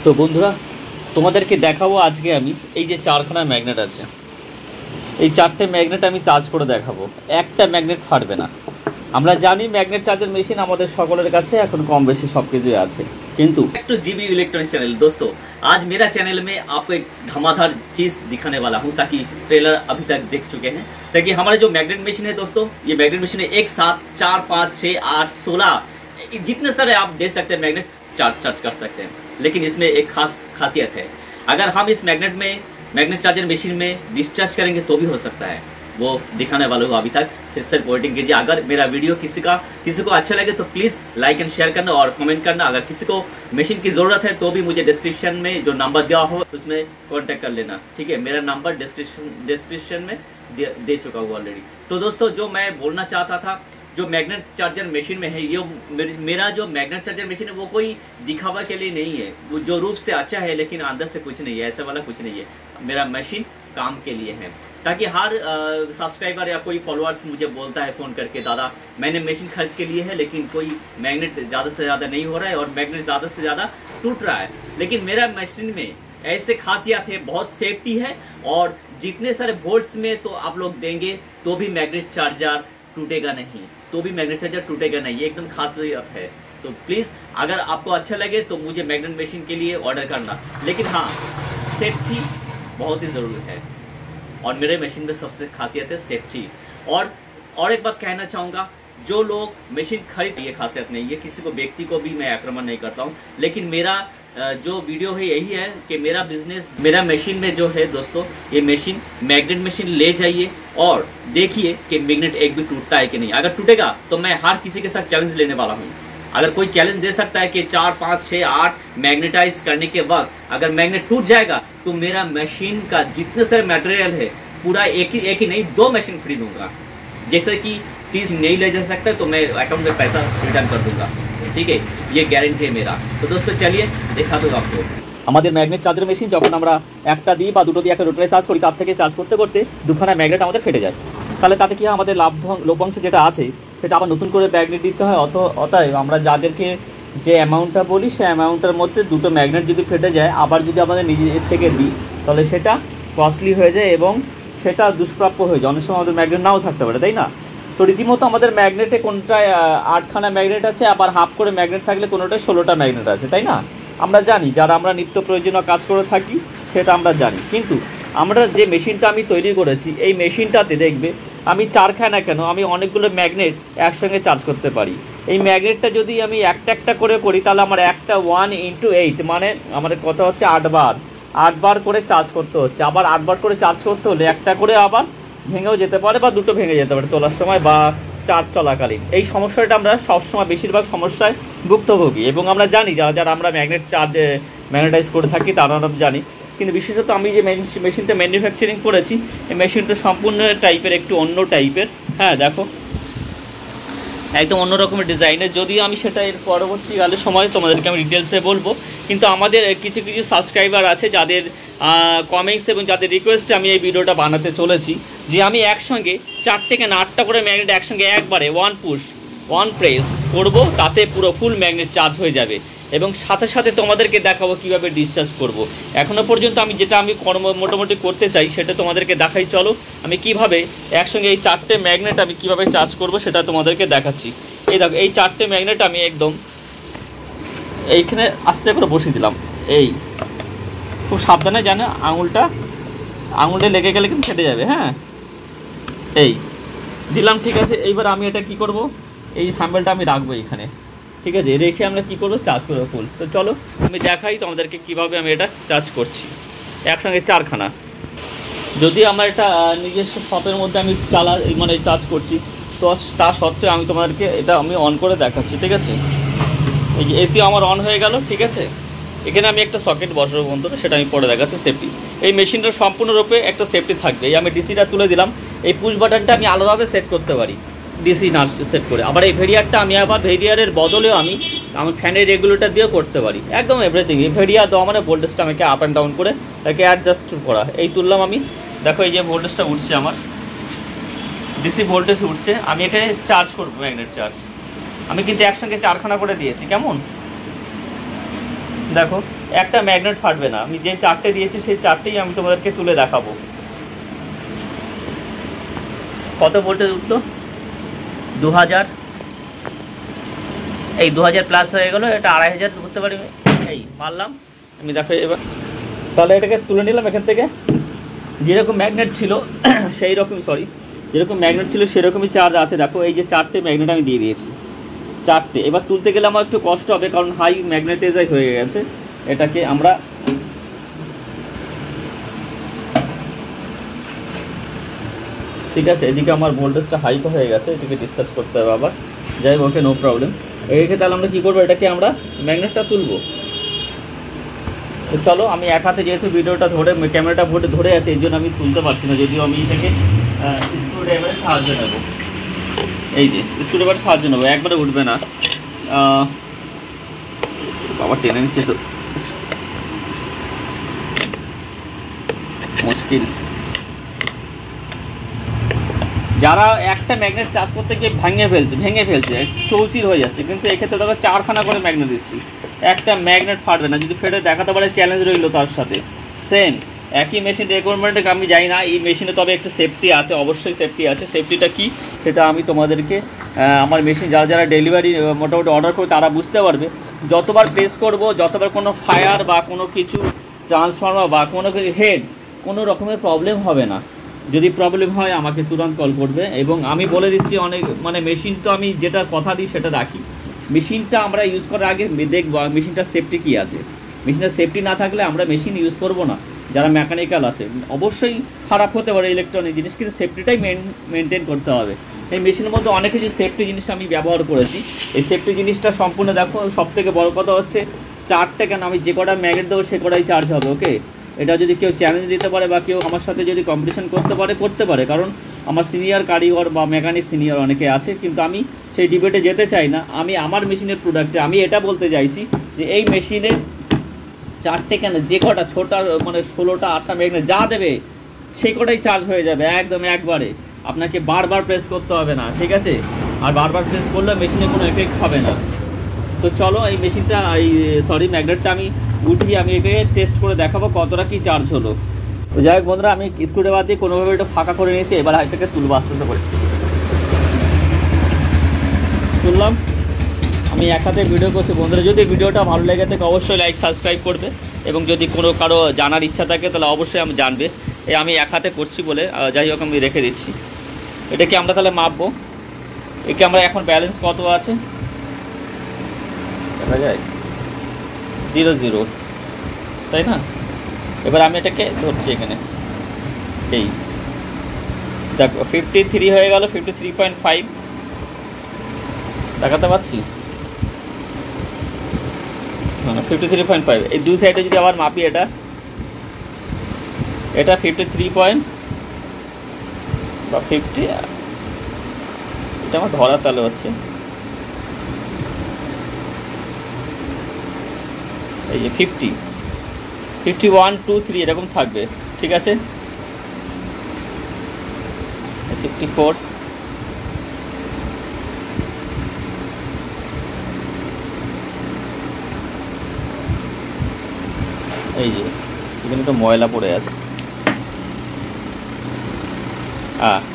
তো বন্ধুরা, তোমাদেরকে দেখাবো আজকে আমি এই যে চারখানা ম্যাগনেট আছে, এই চারটে ম্যাগনেট আমি চার্জ করে দেখাবো। একটা ম্যাগনেট ফাটবে না। আমরা জানি ম্যাগনেट चार्जर मशीन আমাদের সকলের কাছে এখন কম বেশি सब কিছুই আছে, किंतु टू जीबी इलेक्ट्रॉनिक्स चैनल। दोस्तों, आज मेरा चैनल में आपको एक धमाधर चीज़ दिखाने वाला हूं, ताकि ट्रेलर अभी तक देख चुके हैं। ताकि हमारे जो मैग्नेट मशीन है दोस्तों, ये मैग्नेट मशीन एक साथ 4, 5, 6, 8, 16 जितने सारे आप दे सकते हैं मैग्नेट चार्ज कर सकते हैं। लेकिन इसमें एक खासियत है, अगर हम इस मैग्नेट चार्जर मशीन में डिस्चार्ज करेंगे तो भी हो सकता है। वो दिखाने वाला हूँ अभी तक। फिर से रिपोर्टिंग कीजिए। अगर मेरा वीडियो किसी को अच्छा लगे तो प्लीज़ लाइक एंड शेयर करना और कमेंट करना। अगर किसी को मशीन की ज़रूरत है तो भी मुझे डिस्क्रिप्शन में जो नंबर दिया हो उसमें कांटेक्ट कर लेना, ठीक है। मेरा नंबर डिस्क्रिप्शन में दे चुका हूँ ऑलरेडी। तो दोस्तों, जो मैं बोलना चाहता था, जो मैग्नेट चार्जर मशीन में है, ये मेरा जो मैग्नेट चार्जर मशीन है वो कोई दिखावा के लिए नहीं है। वो जो रूप से अच्छा है लेकिन अंदर से कुछ नहीं है, ऐसा वाला कुछ नहीं है। मेरा मशीन काम के लिए है, ताकि हर सब्सक्राइबर या कोई फॉलोअर्स मुझे बोलता है फ़ोन करके, दादा मैंने मशीन खरीद के लिए है लेकिन कोई मैग्नेट ज़्यादा से ज़्यादा नहीं हो रहा है और मैग्नेट ज़्यादा से ज़्यादा टूट रहा है। लेकिन मेरा मशीन में ऐसे खासियत है, बहुत सेफ्टी है, और जितने सारे वोल्ट्स में तो आप लोग देंगे तो भी मैग्नेट चार्जर टूटेगा नहीं, तो भी मैग्नेट चार्जर टूटेगा नहीं। ये एकदम खासियत है। तो प्लीज़ अगर आपको अच्छा लगे तो मुझे मैग्नेट मशीन के लिए ऑर्डर करना। लेकिन हाँ, सेफ्टी बहुत ही ज़रूरी है, और मेरे मशीन में सबसे खासियत है सेफ्टी। और एक बात कहना चाहूँगा, जो लोग मशीन खरीद, ये खासियत नहीं है, किसी को व्यक्ति को भी मैं आक्रमण नहीं करता हूँ। लेकिन मेरा जो वीडियो है यही है कि मेरा बिजनेस, मेरा मशीन में जो है दोस्तों, ये मशीन मैग्नेट मशीन ले जाइए और देखिए कि मैग्नेट एक भी टूटता है कि नहीं। अगर टूटेगा तो मैं हर किसी के साथ चैलेंज लेने वाला हूँ। अगर कोई चैलेंज दे सकता है कि 4, 5, 6, 8 मैग्नेटाइज करने के वक्त अगर मैग्नेट टूट जाएगा तो मेरा मशीन का जितने सारे मटेरियल है पूरा एक ही नहीं 2 मशीन फ्री दूंगा। जैसे कि 30 नहीं ले जा सकता तो मैं अकाउंट में पैसा रिटर्न कर दूंगा, ठीक है। ये गारंटी है मेरा। तो दोस्तों चलिए दिखा दूँ आपको। আমাদের ম্যাগনেট চার্জার মেশিন যখন আমরা একটা দিই বা দুটো দিয়ে একটা রোটারে চার্জ করি, তার থেকে চার্জ করতে করতে দুখানা ম্যাগনেট আমাদের ফেটে যায়। তাহলে তাতে কি হয়, আমাদের লভ্যাংশ যেটা আছে সেটা আবার নতুন করে ম্যাগনেট দিতে হয়। অতএব আমরা যাদেরকে যে অ্যামাউন্টটা বলি সেই অ্যামাউন্টের মধ্যে দুটো ম্যাগনেট যদি ফেটে যায়, আবার যদি আমাদের নিজের থেকে দিই তাহলে সেটা কস্টলি হয়ে যায় এবং সেটা দুষ্প্রাপ্য হয়ে যায়। অনেক সময় আমাদের ম্যাগনেট নাও থাকতে পারে, তাই না? তো রীতিমতো আমাদের ম্যাগনেটে কোনটায় 8খানা ম্যাগনেট আছে, আবার হাফ করে ম্যাগনেট থাকলে কোনোটায় 16টা ম্যাগনেট আছে, তাই না? আমরা জানি, যারা আমরা নিত্য প্রয়োজনীয় কাজ করে থাকি সেটা আমরা জানি। কিন্তু আমরা যে মেশিনটা আমি তৈরি করেছি, এই মেশিনটাতে দেখবে আমি 4খানা কেন, আমি অনেকগুলো ম্যাগনেট একসঙ্গে চার্জ করতে পারি। এই ম্যাগনেটটা যদি আমি একটা করে করি তাহলে আমার একটা 1 × 8 মানে আমাদের কথা হচ্ছে 8 বার করে চার্জ করতে হচ্ছে। আবার 8 বার করে চার্জ করতে হলে একটা করে আবার ভেঙেও যেতে পারে বা দুটো ভেঙে যেতে পারে তোলার সময় বা চার্জ চলাকালীন। এই সমস্যাটা আমরা সবসময় বেশিরভাগ সমস্যায় ভুক্তভোগী, এবং আমরা জানি যারা আমরা ম্যাগনেটাইজ করে থাকি তারা জানি। কিন্তু বিশেষত আমি যে মেশিনটা ম্যানুফ্যাকচারিং করেছি, এই মেশিনটা সম্পূর্ণ টাইপের, একটু অন্য টাইপের। হ্যাঁ দেখো, একদম অন্য রকমের ডিজাইনের। যদিও আমি সেটা এর পরবর্তীকালে সময় তোমাদেরকে আমি ডিটেলসে বলবো। কিন্তু আমাদের কিছু সাবস্ক্রাইবার আছে যাদের কমেন্টস এবং যাদের রিকোয়েস্টে আমি এই ভিডিওটা বানাতে চলেছি, যে আমি একসঙ্গে 4 থেকে 8টা করে ম্যাগনেট একসঙ্গে একবারে 1 পুশ 1 প্রেস করব, তাতে পুরো ফুল ম্যাগনেট চার্জ হয়ে যাবে। এবং সাথে সাথে তোমাদেরকে দেখাবো কীভাবে ডিসচার্জ করব। এখনও পর্যন্ত আমি যেটা মোটামুটি করতে চাই সেটা তোমাদেরকে দেখাই। চলো আমি কিভাবে একসঙ্গে এই 4টে ম্যাগনেট আমি কিভাবে চার্জ করব সেটা তোমাদেরকে দেখাচ্ছি। এই দেখো, এই 4টে ম্যাগনেট আমি একদম এইখানে আস্তে করে বসিয়ে দিলাম। এই খুব সাবধানে, জানো আঙুলটা লেগে গেলে কিন্তু ফেটে যাবে। হ্যাঁ, এই দিলাম, ঠিক আছে। এইবার আমি এটা কি করব, এই থাম্বেলটা আমি রাখবো এখানে, ঠিক আছে। রেখে আমরা কি করব, চার্জ করবো ফুল। তো চলো আমি দেখাই তোমাদেরকে কিভাবে আমি এটা চার্জ করছি একসঙ্গে 4খানা। যদি আমার এটা নিজস্ব শপের মধ্যে আমি চার্জ করছি, তো তা সত্ত্বেও আমি তোমাদেরকে এটা আমি অন করে দেখাচ্ছি, ঠিক আছে। এই যে এসি আমার অন হয়ে গেল, ঠিক আছে। এখানে আমি একটা সকেট বসাবো বন্ধুরা, সেটা আমি পরে দেখাচ্ছি। সেফটি, এই মেশিনটার সম্পূর্ণরূপে একটা সেফটি থাকবে। এই আমি ডিসিটা তুলে দিলাম। এই পুশ বাটনটা আমি আলাদাভাবে সেট করতে পারি, ডিসি না সেট করে। আবার এই ভেরিয়ারটা আমি আবার ভেরিয়ারের বদলেও আমি ফ্যানের রেগুলেটর দিয়েও করতে পারি, একদম এভরিথিং। এই ভেরিয়ার দেওয়া মানে ভোল্টেজটা আমাকে আপ অ্যান্ড ডাউন করে তাকে অ্যাডজাস্ট করা। এই তুললাম আমি, দেখো এই যে ভোল্টেজটা উঠছে, আমার ডিসি ভোল্টেজ উঠছে। আমি এখানে চার্জ করবো ম্যাগনেট চার্জ। আমি কিন্তু একসঙ্গে 4খানা করে দিয়েছি, কেমন দেখো একটা ম্যাগনেট ফাটবে না। আমি যে চারটে দিয়েছি সেই চারটেই আমি তোমাদেরকে তুলে দেখাবো। কত ভোল্টেজ উঠলো? 2000, এই 2000 প্লাস হয়ে গেলো। এটা 2500 করতে পারি, এই মারলাম আমি। দেখো এবার তাহলে এটাকে তুলে নিলাম এখান থেকে। যেরকম ম্যাগনেট ছিল সেই রকম, যেরকম ম্যাগনেট ছিল সেরকমই চার্জ আছে। দেখো এই যে চারটে ম্যাগনেট আমি দিয়ে দিয়েছি, চারটে। এবার তুলতে গেলে আমার একটু কষ্ট হবে, কারণ হাই ম্যাগনেটাইজ হয়ে গেছে। এটাকে আমরা ঠিক আছে, এদিকে আমার ভোল্টেজটা হাই হয়ে গেছে, এটাকে ডিসচার্জ করতে হবে আবার। যাই হোক, ওকে, নো প্রবলেম। এদিকে তাহলে আমরা কী করবো, এটাকে আমরা ম্যাগনেটটা তুলবো। তো চলো, আমি এক হাতে যেহেতু ভিডিওটা ধরে ক্যামেরাটা ধরে আছে, এই জন্য আমি তুলতে পারছি না, যদিও আমি এটাকে স্ক্রুড্রাইভারের সাহায্য নেব। এই যে স্ক্রুড্রাইভারের সাহায্য নেবো, একবারে উঠবে না। বাবা টেনে নিচ্ছে তো, মুশকিল। যারা একটা ম্যাগনেট চার্জ করতে গিয়ে ভেঙে ফেলছে, চৌচির হয়ে যাচ্ছে, কিন্তু এক্ষেত্রে দেখো 4খানা করে ম্যাগনেট দিচ্ছি, একটা ম্যাগনেট ফাটবে না। যদি ফেটে দেখাতে পারে চ্যালেঞ্জ রইল তার সাথে। সেম একই মেশিন রিকোয়ারমেন্টে আমি যাই না এই মেশিনে, তবে একটু সেফটি আছে, অবশ্যই সেফটি আছে। সেফটিটা কি সেটা আমি তোমাদেরকে, আমার মেশিন যারা ডেলিভারি মোটামুটি অর্ডার করবে তারা বুঝতে পারবে। যতবার প্রেস করব, যতবার কোনো ফায়ার বা কোনো কিছু ট্রান্সফর্মার বা কোনো কিছু হেড কোনো রকমের প্রবলেম হবে না। যদি প্রবলেম হয় আমাকে তুরন্ত কল করবে। এবং আমি বলে দিচ্ছি, অনেক মেশিন তো আমি যেটা কথা দিই সেটা রাখি। মেশিনটা আমরা ইউজ করার আগে দেখবো মেশিনটার সেফটি কী আছে। মেশিনের সেফটি না থাকলে আমরা মেশিন ইউজ করব না। যারা মেকানিক্যাল আছে, অবশ্যই খারাপ হতে পারে ইলেকট্রনিক জিনিস, কিন্তু সেফটিটাই মেনটেন করতে হবে। এই মেশিনের মধ্যে অনেক কিছু সেফটি জিনিস আমি ব্যবহার করেছি। এই সেফটি জিনিসটা সম্পূর্ণ দেখো। সবথেকে বড় কথা হচ্ছে চার্জটা, কেন আমি যে কটা ম্যাগনেট দেবো সে কটাই চার্জ হবে। ওকে, এটা যদি কেউ চ্যালেঞ্জ দিতে পারে বা কেউ আমার সাথে যদি কম্পিটিশন করতে পারে, কারণ আমার সিনিয়র কারিগর বা মেকানিক সিনিয়র অনেকে আছে, কিন্তু আমি সেই ডিবেটে যেতে চাই না। আমি আমার মেশিনের প্রোডাক্টে আমি এটা বলতে চাইছি যে এই মেশিনে চারটে কেন, যে কটা ছোটা 16টা 8টা ম্যাগনেট যা দেবে সেই কটাই চার্জ হয়ে যাবে একদম একবারে। আপনাকে বারবার প্রেস করতে হবে না, ঠিক আছে? আর বারবার প্রেস করলে মেশিনে কোনো এফেক্ট হবে না। তো চলো, এই মেশিনটা ম্যাগনেটটা আমি উঠিয়ে আমি একে টেস্ট করে দেখাবো কতটা কি চার্জ হলো। তো যাই হোক বন্ধুরা, আমি স্ক্রুড্রাইভার দিয়ে কোনোভাবে একটু ফাঁকা করে নিয়েছি। এবার এটাকে তুলবো আস্তে আস্তে করে। তুললাম। আমি এক হাতে ভিডিও করছি বন্ধুরা। যদি ভিডিওটা ভালো লেগে থাকে অবশ্যই লাইক সাবস্ক্রাইব করবে, এবং যদি কারো জানার ইচ্ছা থাকে তাহলে অবশ্যই আমি জানবে। আমি এক হাতে করছি বলে যাই হোক আমি রেখে দিচ্ছি। এটাকে আমরা তাহলে মাপবো। একে আমরা এখন ব্যালেন্স কত আছে দেখা যায়, 0 0, তাই না? এবার আমি এটাকে ধরছি এখানে, এই দেখো 53 হয়ে গেল, 53.5 দেখাতে পাচ্ছি, 53.5। এই দুই সাইডে যদি আবার মাপি, এটা 53 বা 50, এটা আমার ধরার তালে হচ্ছে। এই যে 50, 51, 2, 3 এরকম থাকবে, ঠিক আছে? 54, এই যে এখানে তো ময়লা পড়ে আছে।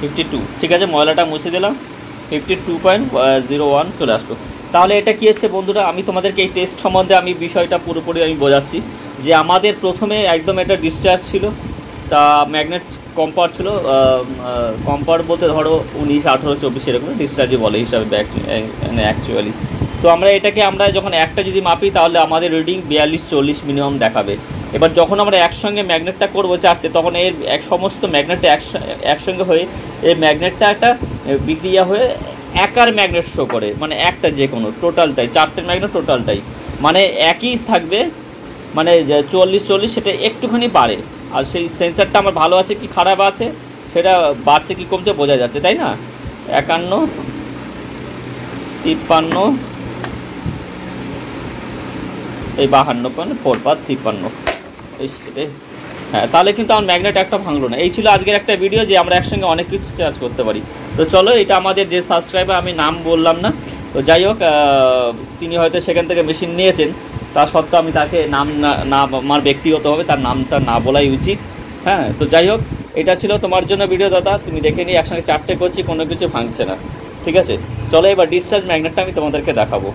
52, ঠিক আছে, ময়লাটা মুছে দিলাম। 52.01 চলে আসলো। তাহলে এটা কী হচ্ছে বন্ধুরা, আমি তোমাদেরকে এই টেস্ট সম্বন্ধে আমি বিষয়টা পুরোপুরি আমি বোঝাচ্ছি। যে আমাদের প্রথমে একদম এটা ডিসচার্জ ছিল, তা ম্যাগনেট কম্পার ছিল, কম্পার বলতে ধরো 19, 18, 24 এরকম ডিসচার্জই বলে হিসাবে অ্যাকচুয়ালি। তো আমরা এটাকে যখন একটা যদি মাপি তাহলে আমাদের রিডিং 42-40 মিনিমাম দেখাবে। এবার যখন আমরা একসঙ্গে ম্যাগনেটটা করবো চারটে, তখন এর সমস্ত ম্যাগনেটটা একসঙ্গে হয়ে এই ম্যাগনেটটা একটা বিক্রিয়া হয়ে একার ম্যাগনেট শো করে, একটা যে কোনো টোটালটাই, চারটের ম্যাগনেট টোটালটাই একই থাকবে, 40-40, সেটা একটুখানি বাড়ে। আর সেই সেন্সারটা আমার ভালো আছে কি খারাপ আছে সেটা বাড়ছে কি কমছে বোঝা যাচ্ছে, তাই না? 51, 53, এই 52.4 হ্যাঁ, তাহলে কিন্তু আমার ম্যাগনেট একটা ভাঙলো না। এই ছিল আজকের একটা ভিডিও, যে আমরা একসঙ্গে অনেক কিছু চার্জ করতে পারি। তো চলো, এটা আমাদের যে সাবস্ক্রাইবার, আমি নাম বললাম না, তো যাই হোক তিনি হয়তো সেখান থেকে মেশিন নিয়েছেন। তা সত্ত্বেও আমি তাকে নাম না আমার ব্যক্তিগতভাবে তার নামটা না বলাই উচিত। হ্যাঁ, তো যাই হোক, এটা ছিল তোমার জন্য ভিডিও দাদা। তুমি দেখে নিয়ে একসঙ্গে 4টে করছি, কোনো কিছু ভাঙছে না। ঠিক আছে, চলো এবার ডিসচার্জ ম্যাগনেটটা আমি তোমাদেরকে দেখাবো।